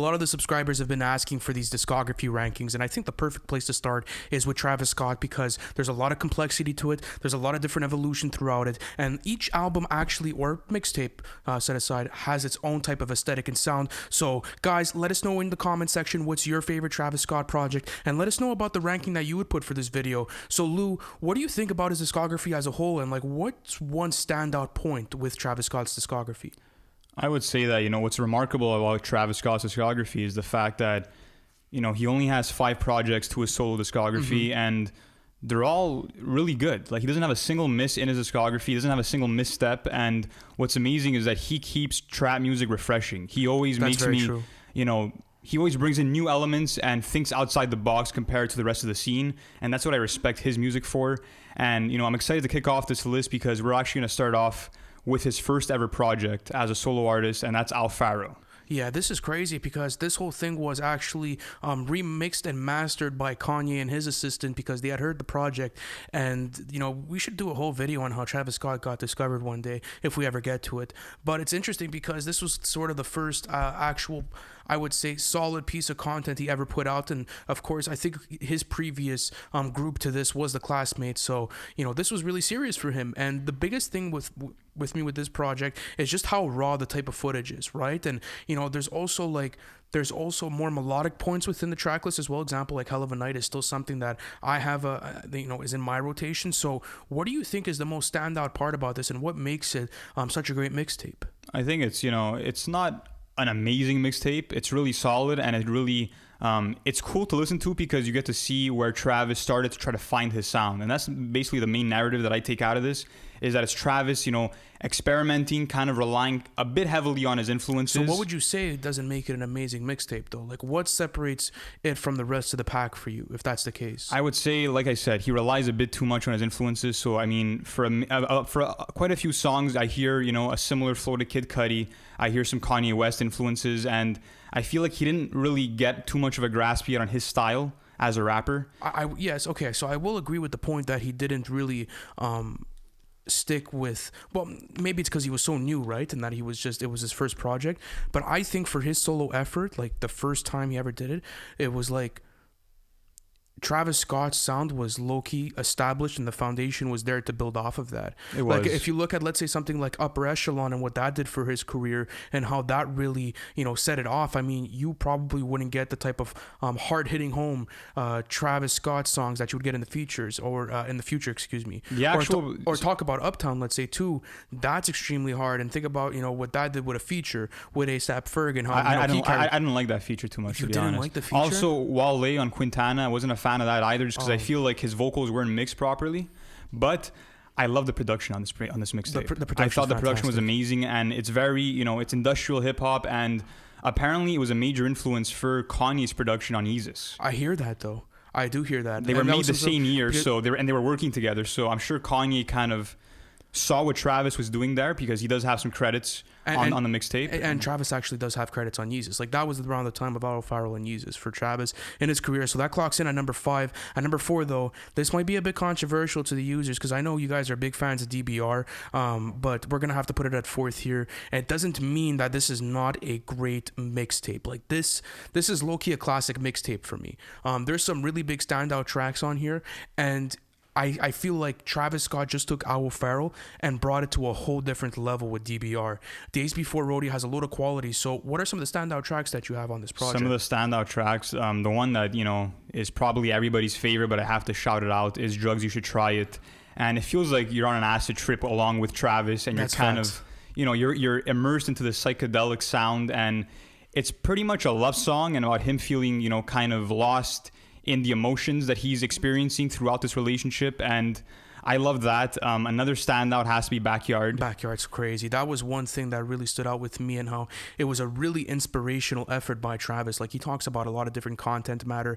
A lot of the subscribers have been asking for these discography rankings, and I think the perfect place to start is with Travis Scott because there's a lot of complexity to it. There's a lot of different evolution throughout it, and each album actually, or mixtape set aside, has its own type of aesthetic and sound. So, guys, let us know in the comment section what's your favorite Travis Scott project, and let us know about the ranking that you would put for this video. So, Lou, what do you think about his discography as a whole, and like, what's one standout point with Travis Scott's discography? I would say that, what's remarkable about Travis Scott's discography is the fact that, he only has 5 projects to his solo discography, and they're all really good. Like, he doesn't have a single miss in his discography. He doesn't have a single misstep. And what's amazing is that he keeps trap music refreshing. He always True. He always brings in new elements and thinks outside the box compared to the rest of the scene. And that's what I respect his music for. And, I'm excited to kick off this list because we're actually going to start off with his first ever project as a solo artist, and that's Pharaoh. Yeah, this is crazy because this whole thing was actually remixed and mastered by Kanye and his assistant because they had heard the project. And, we should do a whole video on how Travis Scott got discovered one day if we ever get to it. But it's interesting because this was sort of the first actual, I would say, solid piece of content he ever put out. And, of course, I think his previous group to this was the Classmates. So, this was really serious for him. And the biggest thing with me with this project is just how raw the type of footage is, right? And there's also more melodic points within the track list as well. Example, like Hell of a Night is still something that I have is in my rotation. So what do you think is the most standout part about this, and what makes it such a great mixtape? I think it's it's not an amazing mixtape. It's really solid, and it really it's cool to listen to because you get to see where Travis started to try to find his sound. And that's basically the main narrative that I take out of this, is that it's Travis, experimenting, kind of relying a bit heavily on his influences. So what would you say doesn't make it an amazing mixtape, though? Like, what separates it from the rest of the pack for you, if that's the case? I would say, like I said, he relies a bit too much on his influences. So, I mean, for quite a few songs, I hear, a similar flow to Kid Cudi. I hear some Kanye West influences, and I feel like he didn't really get too much of a grasp yet on his style as a rapper. Yes, okay, so I will agree with the point that he didn't really stick with, well, maybe it's because he was so new, right, and that it was his first project. But I think for his solo effort, like the first time he ever did it, it was like Travis Scott's sound was low-key established, and the foundation was there to build off of that. It was. Like, if you look at, let's say, something like Upper Echelon and what that did for his career and how that really, set it off, I mean, you probably wouldn't get the type of hard-hitting home Travis Scott songs that you would get in the features, or in the future, excuse me. The actual... Or talk about Uptown, let's say, too. That's extremely hard. And think about, what that did with a feature with A$AP Ferg and how I didn't like that feature too much, to be honest. You didn't like the feature? Also, Wale on Quintana, I wasn't a fan of that either, just because I feel like his vocals weren't mixed properly. But I love the production on this mixtape. I thought the production was amazing, and it's very, it's industrial hip hop, and apparently it was a major influence for Kanye's production on Yeezus. I hear that, though. I do hear that. They were made the same year, so they were working together. So I'm sure Kanye kind of saw what Travis was doing there, because he does have some credits on the mixtape. And Travis actually does have credits on Yeezus. Like, that was around the time of Pharaoh and Yeezus for Travis in his career. So that clocks in at number 5. At number 4, though, this might be a bit controversial to the users, because I know you guys are big fans of DBR, but we're going to have to put it at 4th here. And it doesn't mean that this is not a great mixtape. Like, this is low-key a classic mixtape for me. There's some really big standout tracks on here, and I feel like Travis Scott just took Pharaoh and brought it to a whole different level with DBR. Days Before Rodeo has a load of quality. So what are some of the standout tracks that you have on this project? Some of the standout tracks, the one that, is probably everybody's favorite, but I have to shout it out, is Drugs You Should Try It. And it feels like you're on an acid trip along with Travis, and you're you're immersed into the psychedelic sound, and it's pretty much a love song and about him feeling, kind of lost in the emotions that he's experiencing throughout this relationship. And I love that. Another standout has to be Backyard. Backyard's crazy. That was one thing that really stood out with me, and how it was a really inspirational effort by Travis. Like, he talks about a lot of different content matter.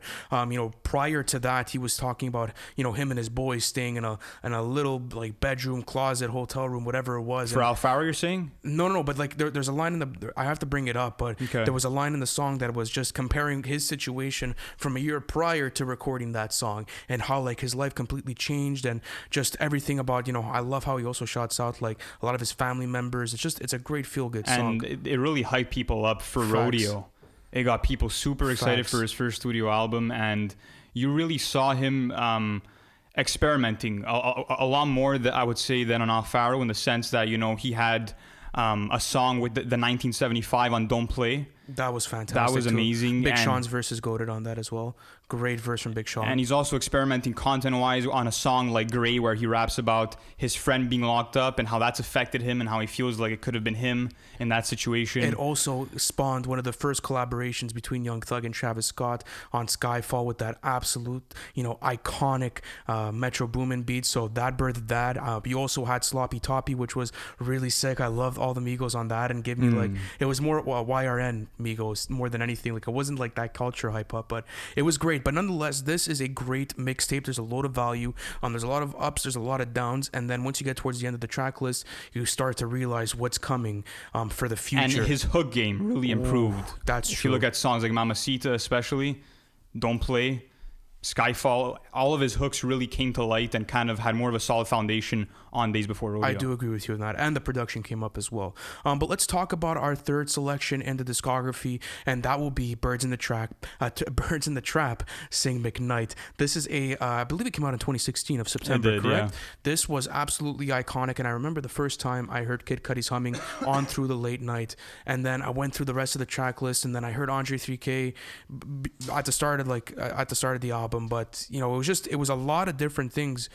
Prior to that, he was talking about, him and his boys staying in a little, like, bedroom, closet, hotel room, whatever it was. For Pharaoh, you're saying? No, but like there's a line I have to bring it up, but okay. There was a line in the song that was just comparing his situation from a year prior to recording that song, and how, like, his life completely changed, and just everything about, I love how he also shouts out, like, a lot of his family members. It's a great feel-good song. And it really hyped people up for Facts. Rodeo. It got people super excited Facts. for his first studio album, and you really saw him experimenting a lot more, I would say, than on Pharaoh, in the sense that, you know, he had a song with the 1975 on Don't Play. That was fantastic. That was amazing. Big and Sean's verse is goated on that as well. Great verse from Big Sean. And he's also experimenting content-wise on a song like Grey, where he raps about his friend being locked up and how that's affected him and how he feels like it could have been him in that situation. It also spawned one of the first collaborations between Young Thug and Travis Scott on Skyfall with that absolute, you know, iconic Metro Boomin beat. So that birthed that. You also had Sloppy Toppy, which was really sick. I loved all the Migos on that, and give me like, it was more YRN Migos more than anything. Like, it wasn't like that culture hype up, but it was great. But nonetheless, this is a great mixtape. There's a load of value. There's a lot of ups, there's a lot of downs, and then once you get towards the end of the track list, you start to realize what's coming for the future. And his hook game really improved. Ooh, that's if true. you look at songs like Mamacita, especially, Don't Play, Skyfall, all of his hooks really came to light and kind of had more of a solid foundation on Days Before Rodeo. I do agree with you on that, and the production came up as well. But let's talk about our third selection in the discography, and that will be Birds in the Trap. Birds in the Trap, Sing McKnight. This is I believe it came out in 2016 of September, correct? Yeah. This was absolutely iconic, and I remember the first time I heard Kid Cudi's humming on Through the Late Night, and then I went through the rest of the track list, and then I heard Andre 3K at the start of the album. But you know, it was a lot of different things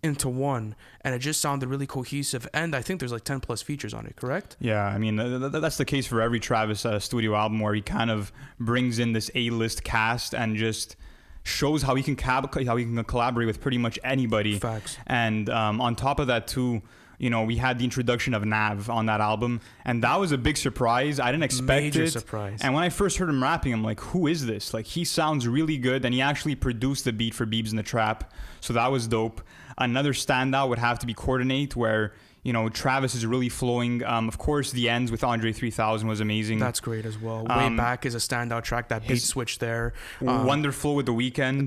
into one, and it just sounded really cohesive. And I think there's like 10 plus features on it, correct? Yeah, I mean, that's the case for every Travis studio album, where he kind of brings in this A-list cast and just shows how he can collaborate with pretty much anybody. Facts. And on top of that too, you know, we had the introduction of Nav on that album, and that was a big surprise. I didn't expect Major it. surprise. And when I first heard him rapping, I'm like, who is this? Like, he sounds really good, and he actually produced the beat for Biebs in the Trap, so that was dope. Another standout would have to be Coordinate, where, you know, Travis is really flowing. Of course, The Ends with Andre 3000 was amazing. That's great as well. Way Back is a standout track. That beat switch there. Wonderful with The Weeknd.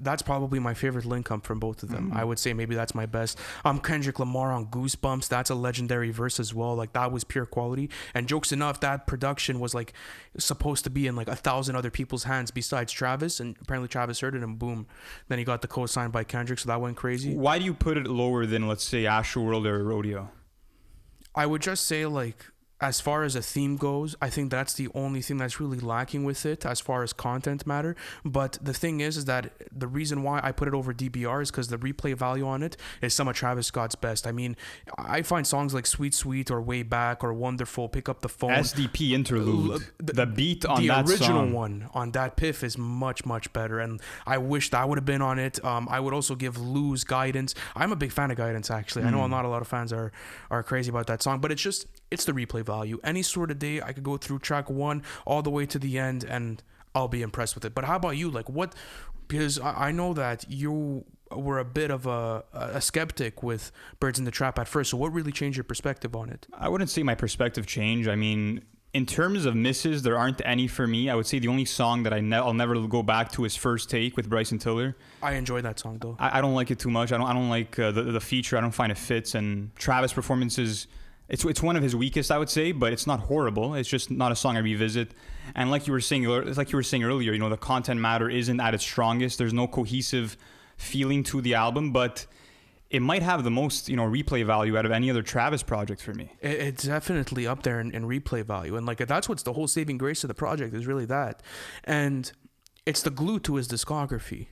That's probably my favorite link up from both of them. I would say maybe that's my best. Kendrick Lamar on Goosebumps. That's a legendary verse as well. Like, that was pure quality. And jokes enough, that production was like supposed to be in like 1,000 other people's hands besides Travis, and apparently Travis heard it, and boom, then he got the co-sign by Kendrick, so that went crazy. Why do you put it lower than, let's say, Astroworld or Rodeo? I would just say, like, as far as a theme goes, I think that's the only thing that's really lacking with it as far as content matter. But the thing is that the reason why I put it over DBR is because the replay value on it is some of Travis Scott's best. I mean, I find songs like Sweet Sweet or Way Back or Wonderful, Pick Up the Phone. SDP interlude. The beat on that song. The original one on that Piff is much, much better. And I wish that would have been on it. I would also give Lou's Guidance. I'm a big fan of Guidance, actually. I know not a lot of fans are crazy about that song, but it's the replay value. Any sort of day, I could go through track one all the way to the end, and I'll be impressed with it. But how about you? Like, what? Because I know that you were a bit of a skeptic with Birds in the Trap at first. So what really changed your perspective on it? I wouldn't say my perspective changed. I mean, in terms of misses, there aren't any for me. I would say the only song that I'll never go back to is First Take with Bryson Tiller. I enjoy that song though. I don't like it too much. I don't like the feature. I don't find it fits. And Travis' performances. It's one of his weakest, I would say, but it's not horrible. It's just not a song I revisit. And like you were saying earlier, you know, the content matter isn't at its strongest. There's no cohesive feeling to the album, but it might have the most, you know, replay value out of any other Travis project for me. It's definitely up there in replay value, and like that's what's the whole saving grace of the project is really that, and it's the glue to his discography.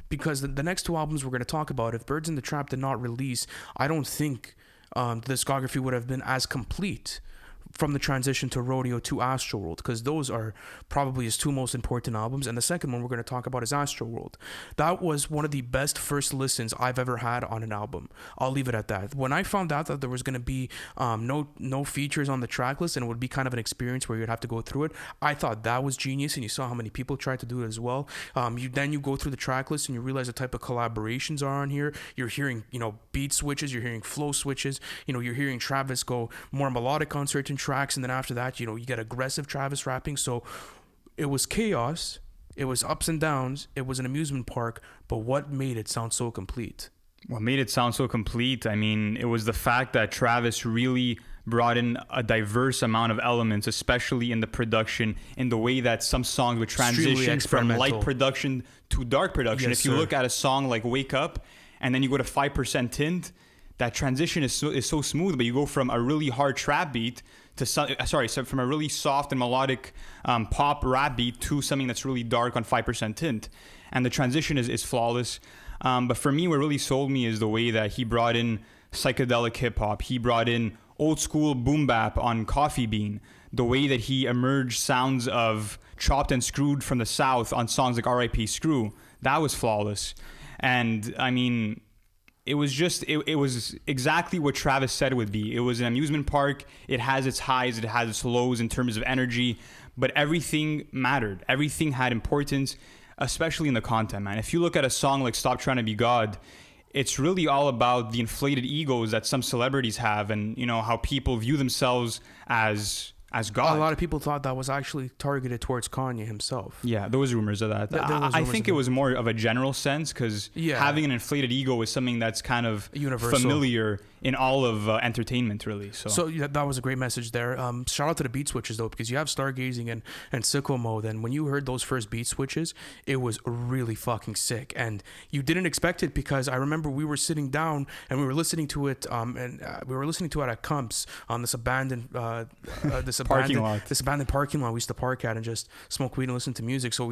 Because the next two albums we're going to talk about, if Birds in the Trap did not release, I don't think the discography would have been as complete from the transition to Rodeo to Astroworld, because those are probably his two most important albums. And the second one we're going to talk about is Astroworld. That was one of the best first listens I've ever had on an album. I'll leave it at that. When I found out that there was going to be no features on the track list and it would be kind of an experience where you'd have to go through it, I thought that was genius, and you saw how many people tried to do it as well. You go through the track list and you realize the type of collaborations are on here. You're hearing, you know, beat switches, you're hearing flow switches, you know, you're hearing Travis go more melodic on certain tracks, and then after that, you know, you get aggressive Travis rapping. So it was chaos, it was ups and downs, it was an amusement park, but what made it sound so complete? What made it sound so complete, I mean, it was the fact that Travis really brought in a diverse amount of elements, especially in the production, in the way that some songs would transition from light production to dark production. If you look at a song like Wake Up and then you go to 5% Tint, that transition is so smooth, but you go from a really hard trap beat to from a really soft and melodic pop rap beat to something that's really dark on 5% Tint, and the transition is flawless. But for me, what really sold me is the way that he brought in psychedelic hip hop. He brought in old school boom bap on Coffee Bean. The way that he emerged sounds of Chopped and Screwed from the South on songs like R.I.P. Screw, that was flawless. And I mean, it was exactly what Travis said it would be. It was an amusement park. It has its highs, it has its lows in terms of energy, but everything mattered. Everything had importance, especially in the content, man. If you look at a song like Stop Trying to Be God, it's really all about the inflated egos that some celebrities have, and how people view themselves as God. A lot of people thought that was actually targeted towards Kanye himself. Yeah, there was rumors of that. I think it was more of a general sense, because having an inflated ego is something that's kind of universal, familiar in all of entertainment, really. So yeah, that was a great message there. Shout out to the beat switches, though, because you have Stargazing and Sicko Mode, and when you heard those first beat switches, it was really fucking sick, and you didn't expect it, because I remember we were sitting down and we were listening to it, we were listening to it at Cumps on this abandoned parking lot. This abandoned parking lot we used to park at and just smoke weed and listen to music. So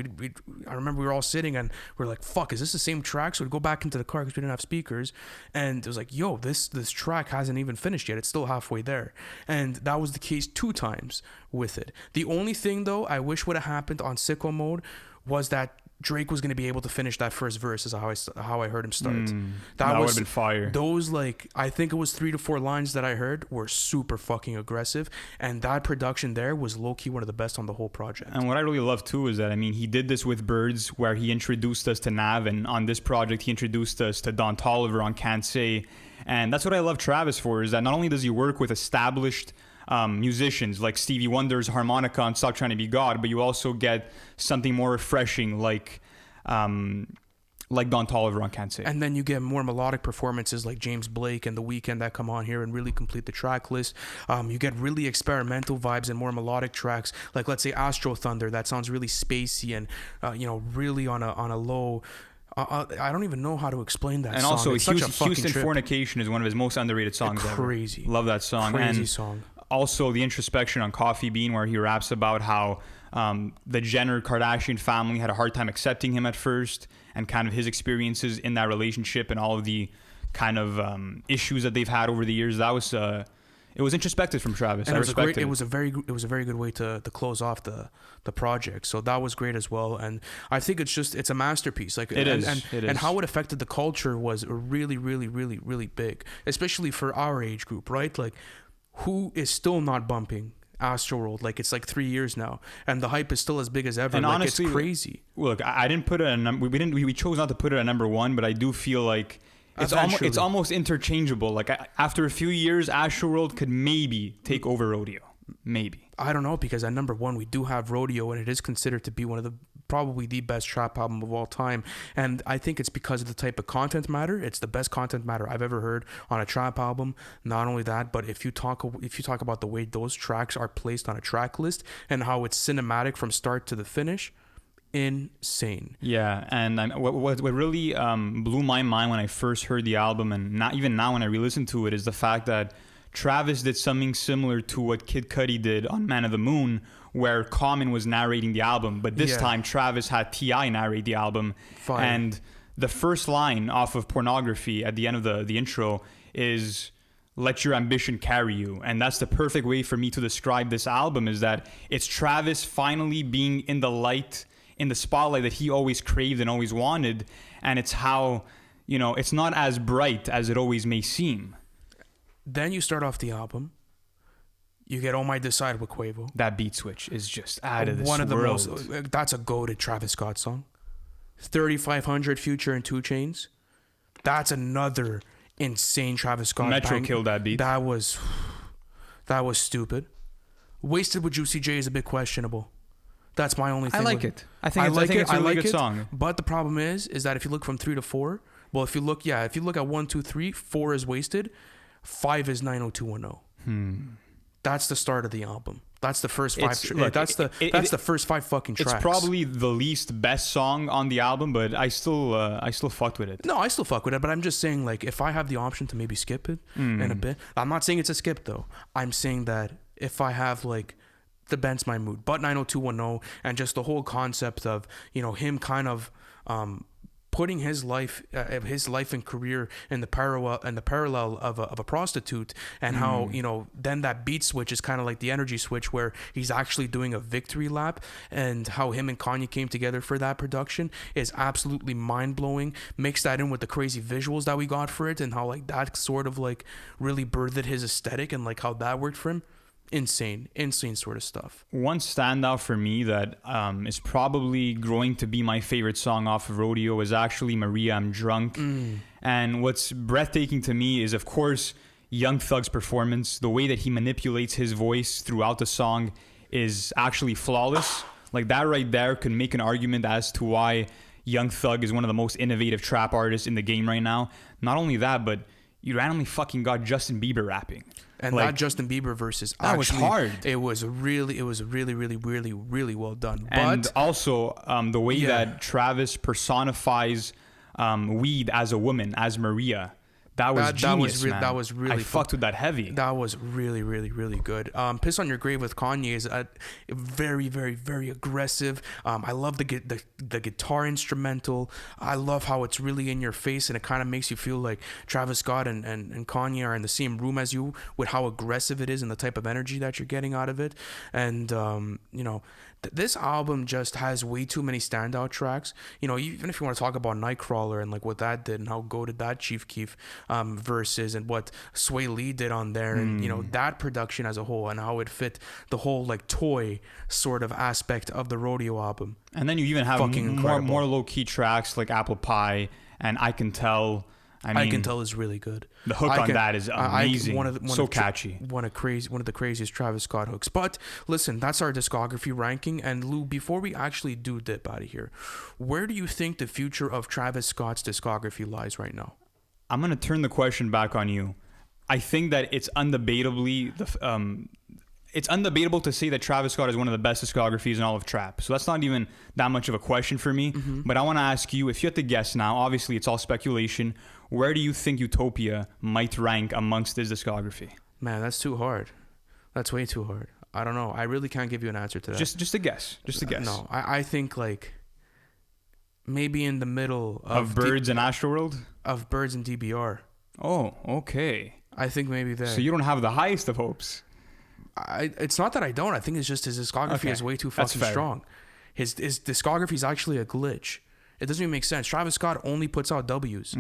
I remember we were all sitting and we were like, fuck, is this the same track? So we'd go back into the car because we didn't have speakers, and it was like, yo, this track hasn't even finished yet. It's still halfway there. And that was the case 2 times with it. The only thing, though, I wish would have happened on Sicko Mode was that Drake was going to be able to finish that first verse, is how I heard him start. That would have been fire. Those, like, I think it was 3 to 4 lines that I heard were super fucking aggressive, and that production there was low-key one of the best on the whole project. And what I really love too is that, I mean, he did this with Birds, where he introduced us to Nav, and on this project he introduced us to Don Toliver on Can't Say. And that's what I love Travis for, is that not only does he work with established musicians like Stevie Wonder's harmonica on Stop Trying to Be God, but you also get something more refreshing like Don Toliver on Can't Say. And then you get more melodic performances like James Blake and The Weeknd that come on here and really complete the track list. You get really experimental vibes and more melodic tracks, like, let's say, Astro Thunder, that sounds really spacey and really on a low. I don't even know how to explain that. And song. Also, it's Houston Fornication is one of his most underrated songs. Crazy. Ever. Love that song. Crazy song. Also, the introspection on Coffee Bean, where he raps about how the Jenner Kardashian family had a hard time accepting him at first, and kind of his experiences in that relationship and all of the kind of issues that they've had over the years. That was it was introspective from Travis. And it was a very good way to close off the project. So that was great as well. And I think it's a masterpiece. Like it is. And how it affected the culture was really, really, really, really big, especially for our age group, right? Like, who is still not bumping Astroworld? Like, it's like 3 years now, and the hype is still as big as ever. And like, honestly, it's crazy. Look, I didn't put it at we chose not to put it at number 1, but I do feel like it's almost interchangeable. Like, after a few years, Astroworld could maybe take over Rodeo. Maybe. I don't know, because at number 1 we do have Rodeo, and it is considered to be one of probably the best trap album of all time. And I think it's because of the type of content matter. It's the best content matter I've ever heard on a trap album. Not only that, but if you talk about the way those tracks are placed on a track list and how it's cinematic from start to the finish, insane. Yeah, and what really blew my mind when I first heard the album, and not even now when I re-listened to it, is the fact that Travis did something similar to what Kid Cudi did on Man of the Moon, where Common was narrating the album, but this time Travis had T.I. narrate the album. Fire. And the first line off of Pornography at the end of the intro is, "Let your ambition carry you." And that's the perfect way for me to describe this album, is that it's Travis finally being in the light, in the spotlight that he always craved and always wanted. And it's how, it's not as bright as it always may seem. Then you start off the album. You get "Oh My Decide" with Quavo. That beat switch is just out of this world. One of the most. That's a goated Travis Scott song. 3500 Future and 2 Chainz. That's another insane Travis Scott. Metro killed that beat. That was stupid. Wasted with Juicy J is a bit questionable. That's my only thing. I like it. I think it's a really good song. But the problem is that if you look from 3 to 4, well, if you look at 1, 2, 3, 4 is Wasted, 5 is 90210. That's the start of the album. That's the first five. That's the first 5 fucking tracks. It's probably the least best song on the album, but I still fucked with it. No, I still fuck with it, but I'm just saying, like, if I have the option to maybe skip it in a bit, I'm not saying it's a skip though. I'm saying that if I have like the Bends My Mood, but 90210, and just the whole concept of, you know, him kind of putting his life and career in the parallel of a prostitute, and how, you know, then that beat switch is kind of like the energy switch where he's actually doing a victory lap, and how him and Kanye came together for that production is absolutely mind-blowing. Mix that in with the crazy visuals that we got for it, and how like that sort of like really birthed his aesthetic, and like how that worked for him. Insane sort of stuff. One standout for me that is probably growing to be my favorite song off of Rodeo is actually M.I.A, I'm Drunk. And what's breathtaking to me is, of course, Young Thug's performance. The way that he manipulates his voice throughout the song is actually flawless. Like, that right there could make an argument as to why Young Thug is one of the most innovative trap artists in the game right now. Not only that, but you randomly fucking got Justin Bieber rapping. And like, that Justin Bieber verse that was hard. It was really well done. And but also the way that Travis personifies weed as a woman, as M.I.A. That was genius, man. That was really I fucked with that heavy. That was really good. Piss on Your Grave with Kanye is very aggressive. I love the guitar instrumental. I love how it's really in your face, and it kind of makes you feel like Travis Scott and Kanye are in the same room as you, with how aggressive it is and the type of energy that you're getting out of it. And you know, this album just has way too many standout tracks. You know, even if you want to talk about Nightcrawler and like what that did and how goated that Chief Keef verses, and what Sway Lee did on there, and you know, that production as a whole, and how it fit the whole like toy sort of aspect of the Rodeo album. And then you even have more low-key tracks like Apple Pie and I Can Tell. I Can Tell is really good. The hook on that is amazing. So catchy. One of the craziest Travis Scott hooks. But listen, that's our discography ranking. And Lou, before we actually do dip out of here, where do you think the future of Travis Scott's discography lies right now? I'm gonna turn the question back on you. I think that it's undebatably it's undebatable to say that Travis Scott is one of the best discographies in all of trap. So that's not even that much of a question for me. But I want to ask you, if you had to guess now, obviously it's all speculation, where do you think Utopia might rank amongst his discography? Man, that's too hard. That's way too hard. I don't know. I really can't give you an answer to that. Just a guess. Just a guess. No, I think like maybe in the middle of Birds and Astroworld? Of Birds and DBR. Oh, okay. I think maybe there. So you don't have the highest of hopes. It's not that I don't. I think it's just his discography is way too fucking strong. His discography is actually a glitch. It doesn't even make sense. Travis Scott only puts out W's.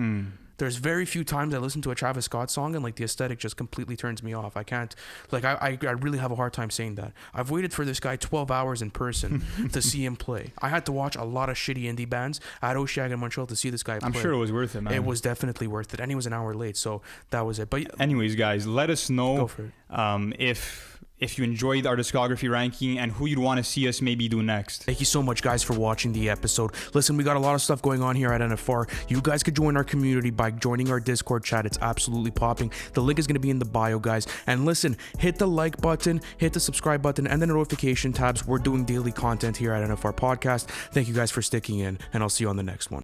There's very few times I listen to a Travis Scott song and like the aesthetic just completely turns me off. I can't, like, I really have a hard time saying that. I've waited for this guy 12 hours in person to see him play. I had to watch a lot of shitty indie bands at Oceag in Montreal to see this guy play. I'm sure it was worth it, man. It was definitely worth it. And he was an hour late, so that was it. But anyways, guys, let us know go for it. If you enjoyed our discography ranking and who you'd want to see us maybe do next. Thank you so much, guys, for watching the episode. Listen, we got a lot of stuff going on here at NFR. You guys could join our community by joining our Discord chat. It's absolutely popping. The link is going to be in the bio, guys. And listen, hit the like button, hit the subscribe button, and the notification tabs. We're doing daily content here at NFR Podcast. Thank you guys for sticking in, and I'll see you on the next one.